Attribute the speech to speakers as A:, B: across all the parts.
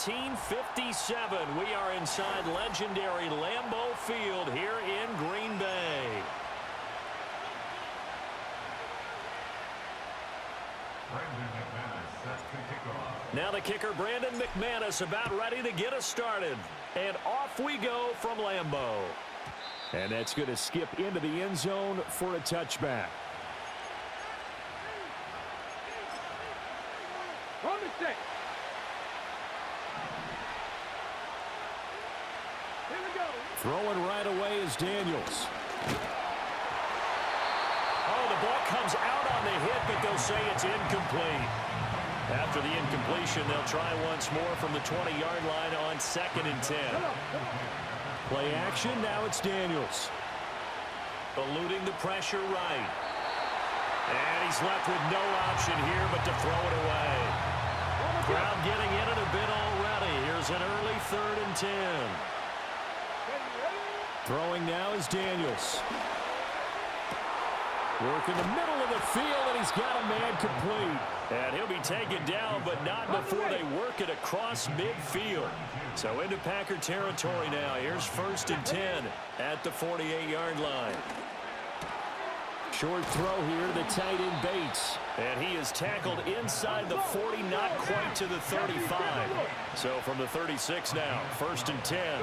A: 1957. We are inside legendary Lambeau Field here in Green Bay. Now the kicker, Brandon McManus, about ready to get us started. And off we go from Lambeau. And that's going to skip into the end zone for a touchback.
B: On the stick. Here we go.
A: Throwing right away is Daniels. Oh, the ball comes out on the hit, but they'll say it's incomplete. After the incompletion, they'll try once more from the 20-yard line on 2nd and 10. Play action, now it's Daniels. Eluding the pressure right. And he's left with no option here but to throw it away. Crowd getting in it a bit already. Here's an early 3rd and 10. Throwing now is Daniels. Work in the middle of the field, and he's got a man complete. And he'll be taken down, but not before they work it across midfield. So into Packer territory now. Here's 1st and 10 at the 48-yard line. Short throw here to the tight end Bates. And he is tackled inside the 40, not quite to the 35. So from the 36 now, 1st and 10.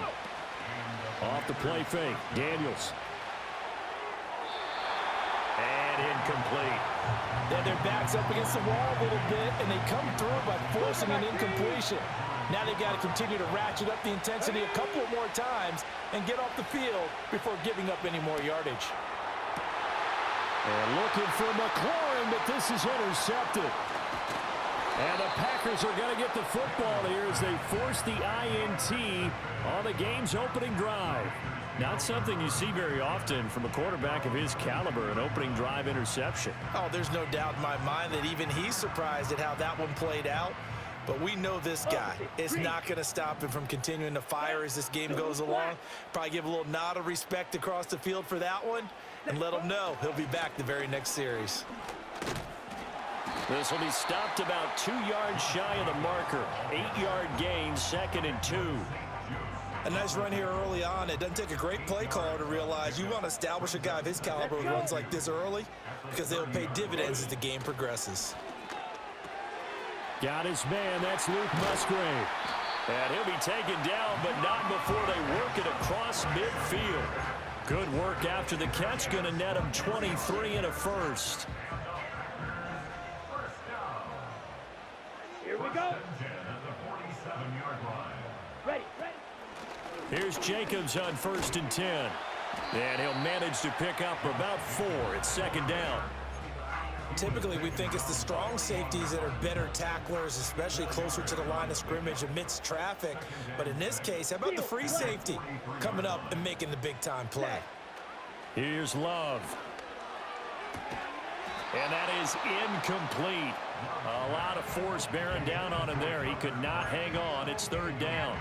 A: Off the play fake, Daniels. And incomplete.
C: Yeah, their back's up against the wall a little bit, and they come through by forcing an incompletion. Now they've got to continue to ratchet up the intensity a couple more times and get off the field before giving up any more yardage.
A: And looking for McLaurin, but this is intercepted. And the Packers are going to get the football here as they force the INT on the game's opening drive. Not something you see very often from a quarterback of his caliber, an opening drive interception.
C: Oh, there's no doubt in my mind that even he's surprised at how that one played out. But we know this guy is not going to stop him from continuing to fire as this game goes along. Probably give a little nod of respect across the field for that one and let him know he'll be back the very next series.
A: This will be stopped about 2 yards shy of the marker. 8-yard gain, 2nd and 2.
C: A nice run here early on. It doesn't take a great play caller to realize you want to establish a guy of his caliber who runs like this early because they'll pay dividends as the game progresses.
A: Got his man. That's Luke Musgrave. And he'll be taken down, but not before they work it across midfield. Good work after the catch. Going to net him 23 and a first.
B: Here we go. Ready.
A: Here's Jacobs on 1st and 10. And he'll manage to pick up about 4. It's 2nd down.
C: Typically, we think it's the strong safeties that are better tacklers, especially closer to the line of scrimmage amidst traffic. But in this case, how about the free safety coming up and making the big-time play?
A: Here's Love. And that is incomplete. A lot of force bearing down on him there. He could not hang on. It's 3rd down.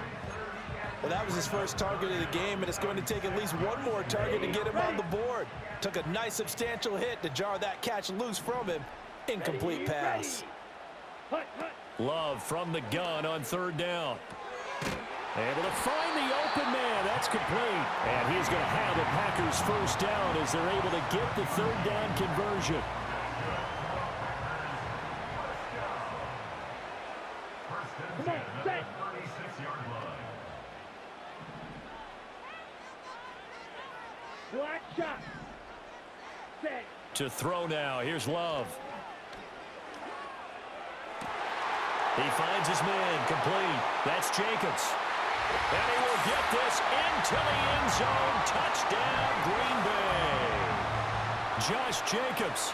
C: Well, that was his first target of the game, and it's going to take at least one more target to get him on the board. Took a nice substantial hit to jar that catch loose from him. Incomplete pass.
A: Love from the gun on 3rd down. Able to find the open man. That's complete. And he's going to have the Packers 1st down as they're able to get the 3rd down conversion. To throw now. Here's Love. He finds his man. Complete. That's Jacobs. And he will get this into the end zone. Touchdown, Green Bay. Josh Jacobs,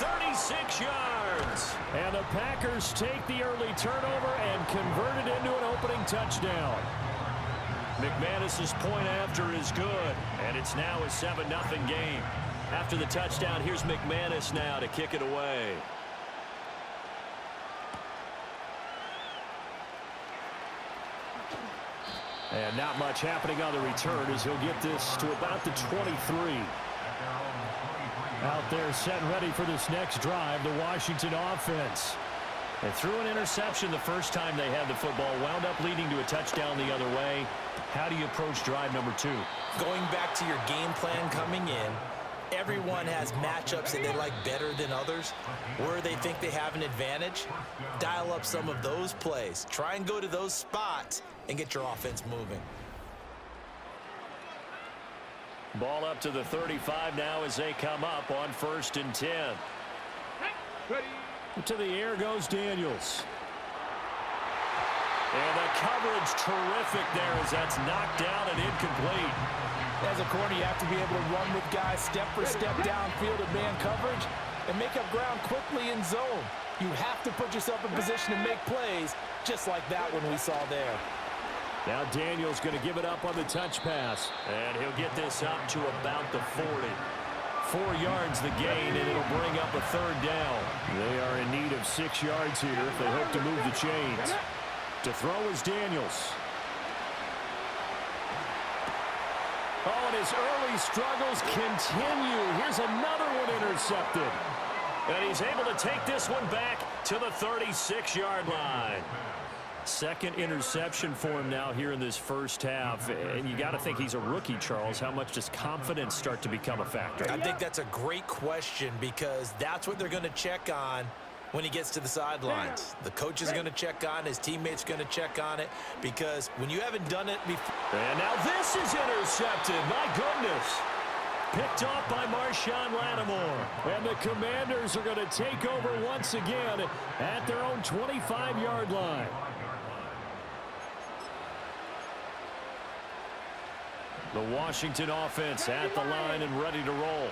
A: 36 yards. And the Packers take the early turnover and convert it into an opening touchdown. McManus's point after is good, and it's now a 7-0 game. After the touchdown, here's McManus now to kick it away. And not much happening on the return as he'll get this to about the 23. Out there set ready for this next drive, the Washington offense. They threw an interception the first time they had the football, wound up leading to a touchdown the other way. How do you approach drive number 2?
C: Going back to your game plan coming in, everyone has matchups that they like better than others. Where they think they have an advantage, dial up some of those plays. Try and go to those spots and get your offense moving.
A: Ball up to the 35 now as they come up on 1st and 10.
B: Ready.
A: To the air goes Daniels. And the coverage terrific there as that's knocked down and incomplete.
D: As a corner, you have to be able to run with guys step for step downfield in man coverage and make up ground quickly in zone. You have to put yourself in position to make plays just like that one we saw there.
A: Now Daniels going to give it up on the touch pass. And he'll get this up to about the 40. 4 yards the gain, and it'll bring up a 3rd down. They are in need of 6 yards here if they hope to move the chains. To throw is Daniels. Oh, and his early struggles continue. Here's another one intercepted. And he's able to take this one back to the 36-yard line. 2nd interception for him now here in this first half. And you got to think he's a rookie, Charles. How much does confidence start to become a factor?
C: I think that's a great question because that's what they're going to check on when he gets to the sidelines. The coach is going to check on, his teammates going to check on it, because when you haven't done it before.
A: And now this is intercepted. My goodness. Picked off by Marshawn Lattimore. And the Commanders are going to take over once again at their own 25-yard line. The Washington offense at the line and ready to roll.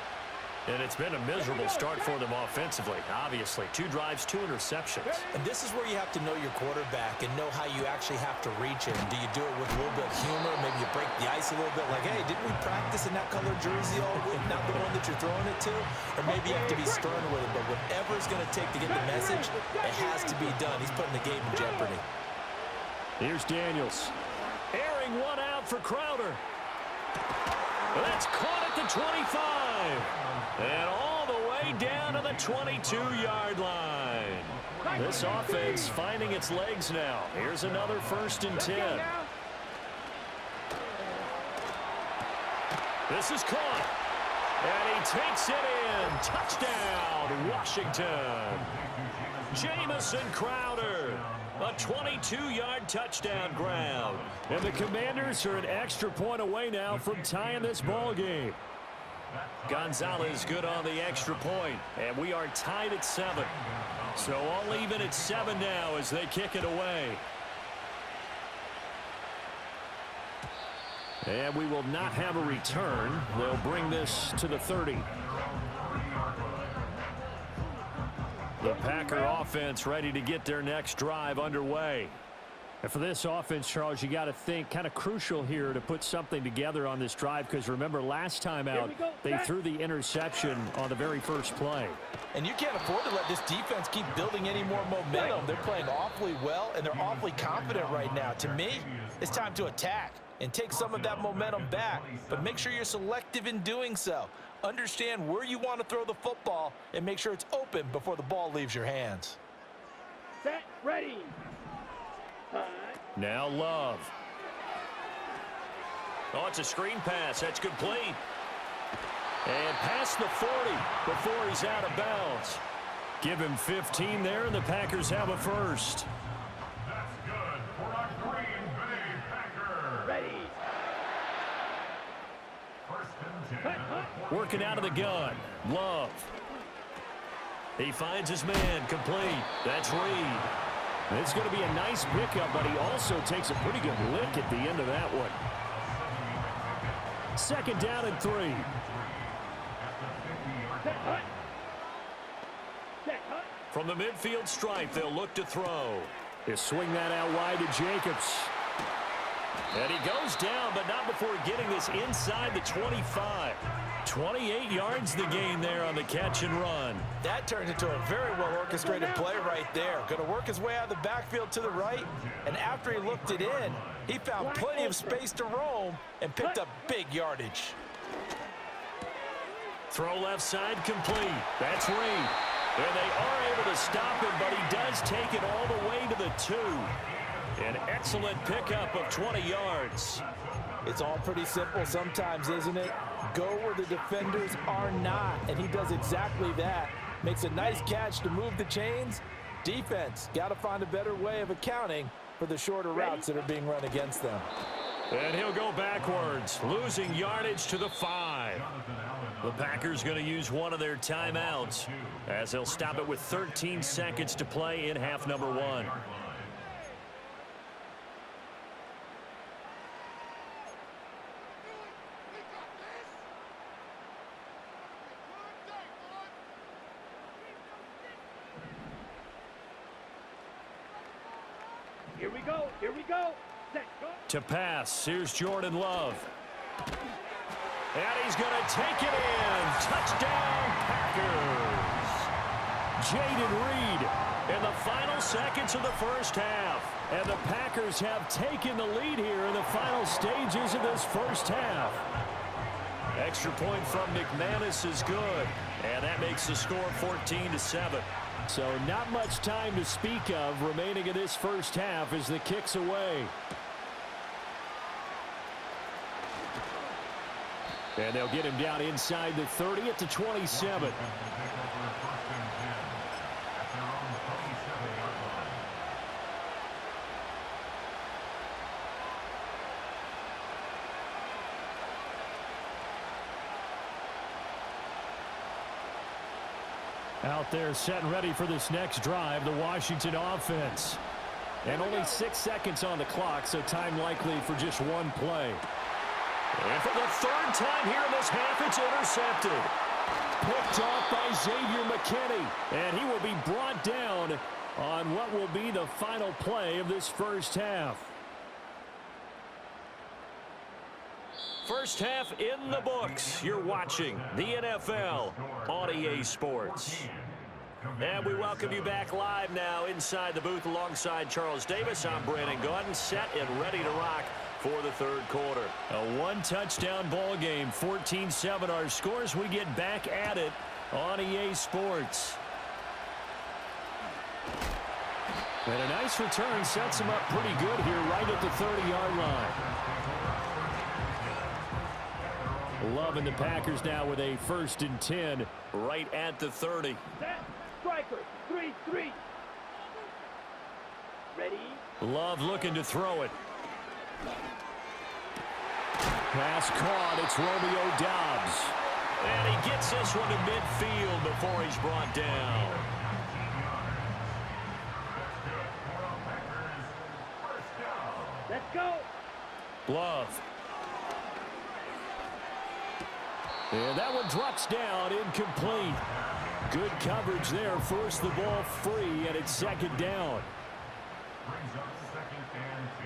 A: And it's been a miserable start for them offensively, obviously. 2 drives, 2 interceptions.
C: And this is where you have to know your quarterback and know how you actually have to reach him. Do you do it with a little bit of humor? Maybe you break the ice a little bit like, hey, didn't we practice in that color jersey all week? Not the one that you're throwing it to? Or maybe you have to be stern with it. But whatever it's going to take to get the message, it has to be done. He's putting the game in jeopardy.
A: Here's Daniels. Airing one out for Crowder. That's caught at the 25. And all the way down to the 22-yard line. This offense finding its legs now. Here's another 1st and 10. This is caught. And he takes it in. Touchdown, Washington. Jamison Crowder. A 22-yard touchdown grab. And the Commanders are an extra point away now from tying this ball game. Gonzalez good on the extra point, and we are tied at 7. So all even at 7 now as they kick it away. And we will not have a return. They'll bring this to the 30. The Packer offense ready to get their next drive underway. And for this offense, Charles, you got to think kind of crucial here to put something together on this drive, because remember last time out they threw the interception on the very first play.
D: And you can't afford to let this defense keep building any more momentum. They're playing awfully well, and they're awfully confident right now. To me, it's time to attack and take some of that momentum back, but make sure you're selective in doing so. Understand where you want to throw the football and make sure it's open before the ball leaves your hands.
B: Set. Ready.
A: Now Love. Oh, it's a screen pass. That's complete. And past the 40 before he's out of bounds. Give him 15 there, and the Packers have a first.
E: That's good for a Green Bay Packer.
B: Ready.
E: 1st and 10.
A: Working out of the gun. Love. He finds his man. Complete. That's Reed. It's going to be a nice pickup, but he also takes a pretty good lick at the end of that one. 2nd down and 3. From the midfield stripe, they'll look to throw. He'll swing that out wide to Jacobs. And he goes down, but not before getting this inside the 25. 28 yards the gain there on the catch and run.
D: That turned into a very well-orchestrated play right there. Going to work his way out of the backfield to the right, and after he looked it in, he found plenty of space to roam and picked up big yardage.
A: Throw left side complete. That's Reed. And they are able to stop him, but he does take it all the way to the 2. An excellent pickup of 20 yards.
D: It's all pretty simple sometimes, isn't it? Go where the defenders are not, and he does exactly that. Makes a nice catch to move the chains. Defense got to find a better way of accounting for the shorter routes that are being run against them.
A: And he'll go backwards, losing yardage to the 5. The Packers going to use one of their timeouts as they'll stop it with 13 seconds to play in half number 1.
B: Here we go. Here we go. Set, go.
A: To pass, here's Jordan Love. And he's going to take it in. Touchdown, Packers. Jaden Reed in the final seconds of the first half. And the Packers have taken the lead here in the final stages of this first half. Extra point from McManus is good. And that makes the score 14-7. So not much time to speak of remaining in this first half as the kick's away. And they'll get him down inside the 30 at the 27. Out there set and ready for this next drive, the Washington offense. And only 6 seconds on the clock, so time likely for just one play. And for the third time here in this half, it's intercepted. Picked off by Xavier McKinney. And he will be brought down on what will be the final play of this first half. First half in the books. You're watching the NFL on EA Sports. And we welcome you back live now inside the booth alongside Charles Davis. I'm Brandon Gaudin, set and ready to rock for the third quarter. A one-touchdown ball game, 14-7 our scores. We get back at it on EA Sports. And a nice return sets him up pretty good here right at the 30-yard line. Love and the Packers now with a 1st and 10 right at the 30.
B: Set. Striker. 3-3. Ready.
A: Love looking to throw it. Pass caught. It's Romeo Doubs. And he gets this one to midfield before he's brought down.
B: Let's go.
A: Love. And that one drops down, incomplete. Good coverage there, forced the ball free, and it's 2nd down.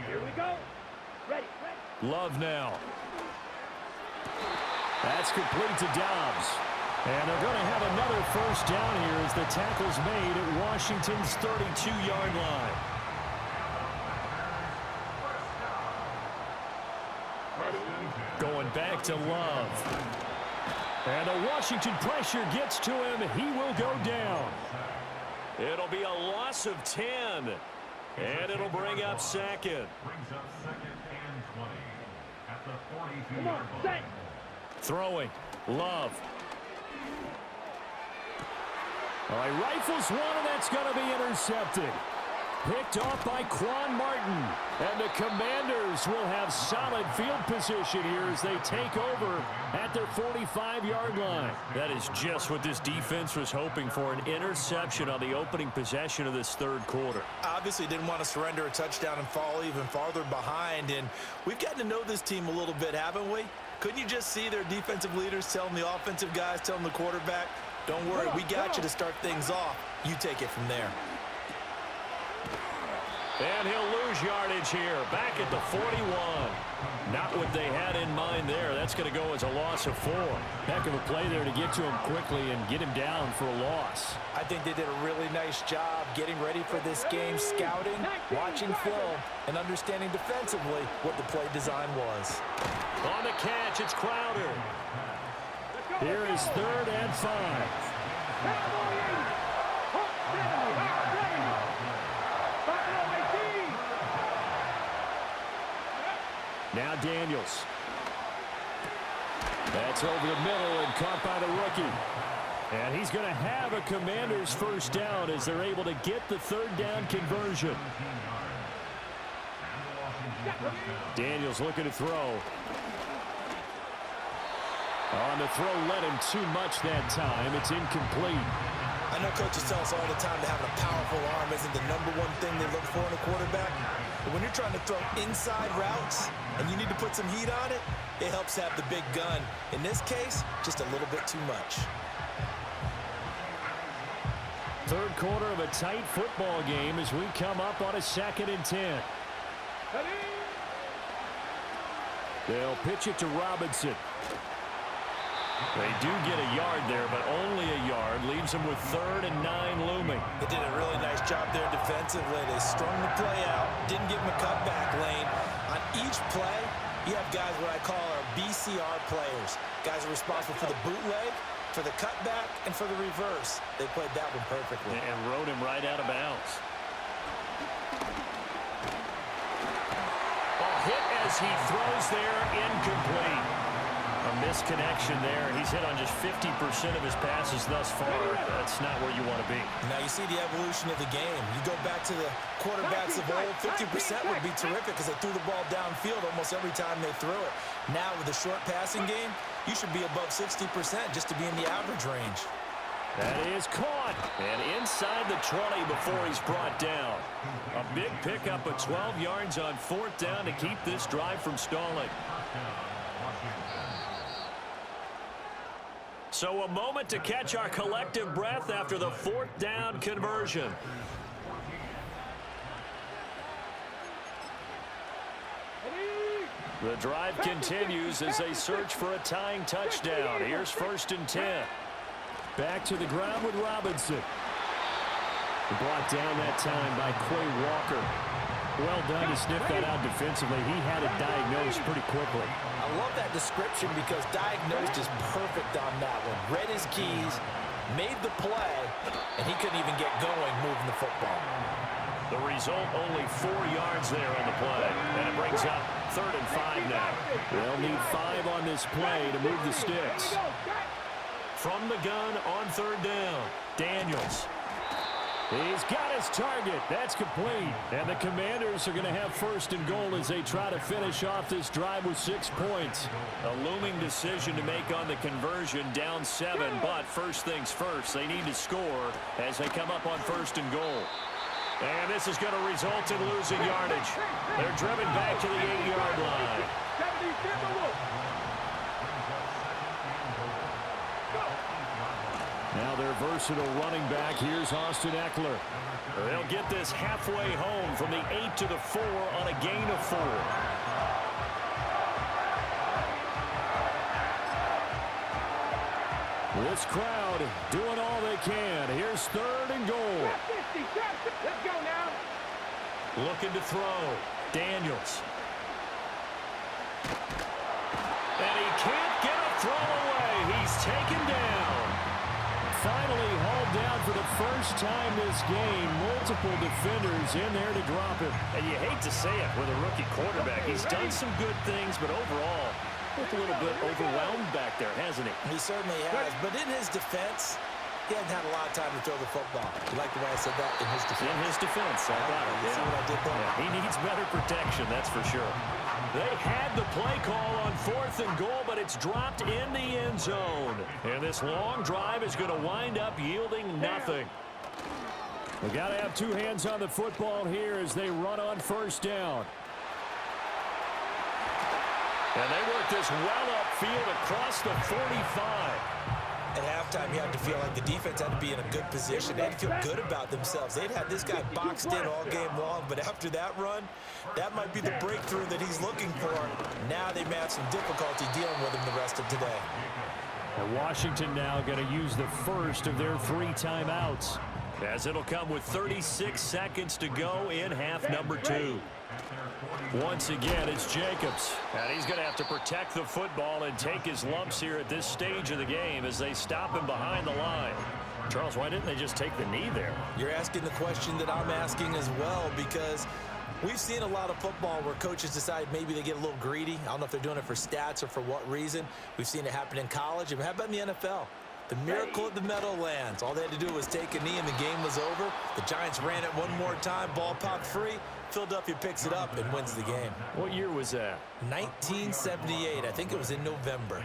B: Here we go. Ready.
A: Love now. That's complete to Doubs. And they're going to have another 1st down here as the tackle's made at Washington's 32-yard line. Going back to Love. And the Washington pressure gets to him. He will go down. It'll be a loss of 10. And it'll bring up 2nd.
B: Come on, set.
A: Throwing. Love. All right, rifles one, and that's going to be intercepted. Picked off by Quan Martin. And the Commanders will have solid field position here as they take over at their 45-yard line. That is just what this defense was hoping for, an interception on the opening possession of this third quarter.
C: Obviously didn't want to surrender a touchdown and fall even farther behind. And we've gotten to know this team a little bit, haven't we? Couldn't you just see their defensive leaders telling the offensive guys, telling the quarterback, don't worry, we got you to start things off. You take it from there.
A: And he'll lose yardage here, back at the 41. Not what they had in mind there. That's going to go as a loss of 4. Heck of a play there to get to him quickly and get him down for a loss.
D: I think they did a really nice job getting ready for this game, scouting, watching film, and understanding defensively what the play design was.
A: On the catch, it's Crowder. Here is 3rd and 5. Now Daniels. That's over the middle and caught by the rookie. And he's going to have a Commander's first down as they're able to get the third down conversion. Daniels looking to throw. On the throw, led him too much that time. It's incomplete.
C: I know coaches tell us all the time that having a powerful arm isn't the #1 thing they look for in a quarterback. But when you're trying to throw inside routes and you need to put some heat on it, it helps have the big gun. In this case, just a little bit too much.
A: Third quarter of a tight football game as we come up on a 2nd and 10. They'll pitch it to Robinson. They do get a yard there, but only a yard. Leaves them with 3rd and 9 looming.
C: They did a really nice job there defensively. They strung the play out, didn't give them a cutback lane. On each play, you have guys what I call our BCR players. Guys are responsible for the bootleg, for the cutback, and for the reverse. They played that one perfectly.
A: And rode him right out of bounds. A hit as he throws there, incomplete. A misconnection there. He's hit on just 50% of his passes thus far. That's not where you want to be.
C: Now you see the evolution of the game. You go back to the quarterbacks of old, 50% would be terrific because they threw the ball downfield almost every time they threw it. Now with the short passing game, you should be above 60% just to be in the average range.
A: That is caught. And inside the 20 before he's brought down. A big pickup of 12 yards on 4th down to keep this drive from stalling. So a moment to catch our collective breath after the 4th down conversion. The drive continues as they search for a tying touchdown. Here's 1st and 10. Back to the ground with Robinson. Brought down that time by Quay Walker. Well done to sniff that out defensively. He had it diagnosed pretty quickly.
C: I love that description because diagnosed is perfect on that one. Read his keys, made the play, and he couldn't even get going moving the football.
A: The result, only 4 yards there on the play. And it brings up 3rd and 5 now. They'll need 5 on this play to move the sticks. From the gun on 3rd down, Daniels. He's got his target. That's complete. And the Commanders are going to have 1st and goal as they try to finish off this drive with 6 points. A looming decision to make on the conversion, down 7. But first things first, they need to score as they come up on 1st and goal. And this is going to result in losing yardage. They're driven back to the 8-yard line. Now their versatile running back. Here's Austin Eckler. They'll get this halfway home from the 8 to the 4 on a gain of 4. This crowd doing all they can. Here's 3rd and goal.
B: Let's go now.
A: Looking to throw. Daniels. And he can't get a throw away. He's taken down. Finally hauled down for the first time this game. Multiple defenders in there to drop him. And you hate to say it with a rookie quarterback. He's done some good things, but overall, looked a little bit overwhelmed back there, hasn't he?
C: He certainly has, but in his defense, he hasn't had a lot of time to throw the football. You like the way I said that? In his defense.
A: In his defense, I got it.
C: You see what I did there?
A: Yeah, he needs better protection, that's for sure. They had the play call on 4th and goal, but it's dropped in the end zone. And this long drive is going to wind up yielding nothing. We've got to have 2 hands on the football here as they run on 1st down. And they work this well upfield across the 45.
C: At halftime, you have to feel like the defense had to be in a good position. They had to feel good about themselves. They'd had this guy boxed in all game long, but after that run, that might be the breakthrough that he's looking for. Now they may have some difficulty dealing with him the rest of today.
A: And Washington now going to use the first of their 3 timeouts, as it'll come with 36 seconds to go in half number 2. Once again, it's Jacobs. And he's going to have to protect the football and take his lumps here at this stage of the game as they stop him behind the line. Charles, why didn't they just take the knee there?
C: You're asking the question that I'm asking as well, because We've seen a lot of football where coaches decide maybe they get a little greedy. I don't know if they're doing it for stats or for what reason. We've seen it happen in college. And how about in the NFL? The miracle at the Meadowlands. All they had to do was take a knee and the game was over. The Giants ran it one more time. Ball popped free. Philadelphia picks it up and wins the game.
A: What year was that?
C: 1978. I think it was in November.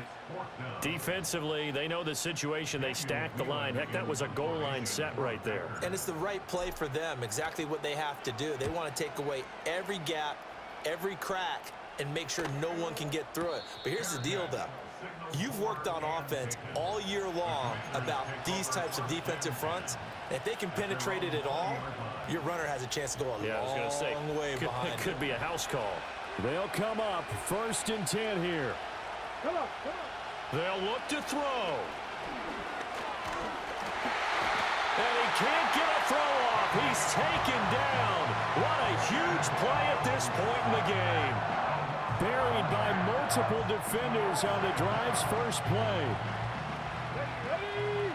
A: Defensively, they know the situation. They stacked the line. Heck, that was a goal line set right there.
C: And it's the right play for them, exactly what they have to do. They want to take away every gap, every crack, and make sure no one can get through it. But here's the deal, though. You've worked on offense all year long about these types of defensive fronts. If they can penetrate it at all, your runner has a chance to go a long way behind.
A: It could be a house call.
F: They'll come up 1st and 10 here.
B: Come on, come on.
A: They'll look to throw. And he can't get a throw off. He's taken down. What a huge play at this point in the game.
F: Buried by multiple defenders on the drive's first play.
B: Ready?